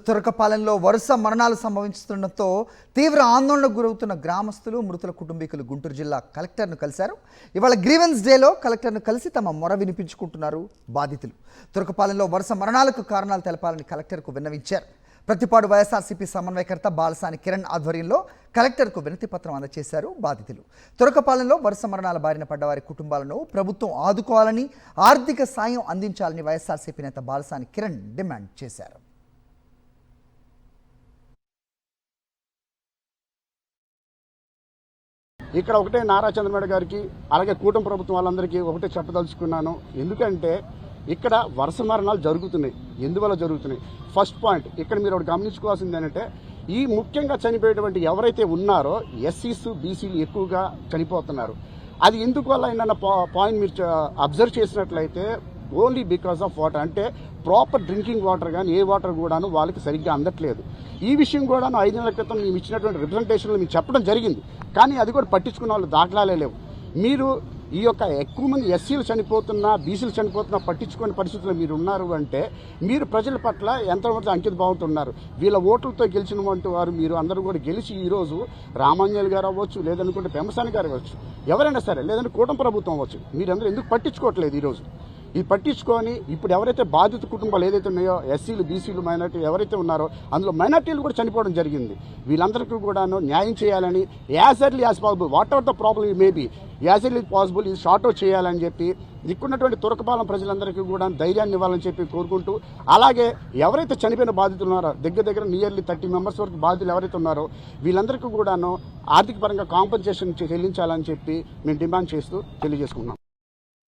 తురకపాలెంలో వరుస మరణాలు సంభవిస్తుండటంతో తీవ్ర ఆందోళనకు గురవుతున్న గ్రామస్తులు మృతుల కుటుంబీకులు గుంటూరు జిల్లా కలెక్టర్ను కలిశారు. ఇవాళ గ్రీవెన్స్ డేలో కలెక్టర్ను కలిసి తమ మొర వినిపించుకుంటున్నారు బాధితులు. తురకపాలెంలో వరుస మరణాలకు కారణాలు తెలపాలని కలెక్టర్కు విన్నవించారు. ప్రతిపాడు వైఎస్ఆర్సీపీ సమన్వయకర్త బాలసాని కిరణ్ ఆధ్వర్యంలో కలెక్టర్కు వినతి పత్రం అందజేశారు బాధితులు. తురకపాలెంలో వరుస మరణాల బారిన పడ్డ వారి కుటుంబాలను ప్రభుత్వం ఆదుకోవాలని, ఆర్థిక సాయం అందించాలని వైఎస్ఆర్సీపీ నేత బాలసాని కిరణ్ డిమాండ్ చేశారు. ఇక్కడ ఒకటే నారా చంద్రబాబు గారికి అలాగే కూటమి ప్రభుత్వం వాళ్ళందరికీ ఒకటే చెప్పదలుచుకున్నాను. ఎందుకంటే ఇక్కడ వరుస మరణాలు జరుగుతున్నాయి. ఎందువల్ల జరుగుతున్నాయి? ఫస్ట్ పాయింట్ ఇక్కడ మీరు ఒకటి గమనించుకోవాల్సింది ఏంటంటే ఈ ముఖ్యంగా చనిపోయేటువంటి ఎవరైతే ఉన్నారో ఎస్సీస్ బీసీలు ఎక్కువగా చనిపోతున్నారు. అది ఎందుకు వల్ల ఏంటన్న పాయింట్ మీరు అబ్జర్వ్ చేసినట్లయితే ఓన్లీ బికాస్ ఆఫ్ వాటర్, అంటే ప్రాపర్ డ్రింకింగ్ వాటర్ కానీ ఏ వాటర్ కూడాను వాళ్ళకి సరిగ్గా అందట్లేదు. ఈ విషయం కూడాను 5 నెలల క్రితం మేము ఇచ్చినటువంటి రిప్రజెంటేషన్లో మేము చెప్పడం జరిగింది. కానీ అది కూడా పట్టించుకున్న వాళ్ళు దాఖలాలే లేవు. మీరు ఈ యొక్క ఎక్కువ మంది ఎస్సీలు చనిపోతున్నా బీసీలు చనిపోతున్నా పట్టించుకునే పరిస్థితుల్లో మీరు ఉన్నారు అంటే మీరు ప్రజల పట్ల ఎంతమంది అంకిత భావంతో ఉన్నారు. వీళ్ళ ఓట్లతో గెలిచినటువంటి వారు మీరు అందరూ కూడా గెలిచి ఈరోజు రామాంజలి గారు అవ్వచ్చు, లేదనుకుంటే పెంపసాని గారు అవ్వచ్చు, ఎవరైనా సరే, లేదంటే కూటమి ప్రభుత్వం అవ్వచ్చు, మీరందరూ ఎందుకు పట్టించుకోవట్లేదు? ఈరోజు ఇది పట్టించుకొని ఇప్పుడు ఎవరైతే బాధిత కుటుంబాలు ఏదైతే ఉన్నాయో ఎస్సీలు బీసీలు మైనార్టీ ఎవరైతే ఉన్నారో అందులో మైనార్టీలు కూడా చనిపోవడం జరిగింది. వీళ్ళందరికీ కూడాను న్యాయం చేయాలని as early as possible, whatever the problem may be, as early possible ఇది షార్ట్ అవుట్ చేయాలని చెప్పి ఇక్కడున్నటువంటి తురకపాలెం ప్రజలందరికీ కూడా ధైర్యాన్ని ఇవ్వాలని చెప్పి కోరుకుంటూ, అలాగే ఎవరైతే చనిపోయిన బాధితులు ఉన్నారో దగ్గర నియర్లీ 30 మెంబర్స్ వరకు బాధితులు ఎవరైతే ఉన్నారో వీళ్ళందరికీ కూడాను ఆర్థిక పరంగా కాంపెన్సేషన్ చెల్లించాలని చెప్పి మేము డిమాండ్ చేస్తూ తెలియజేసుకున్నాం.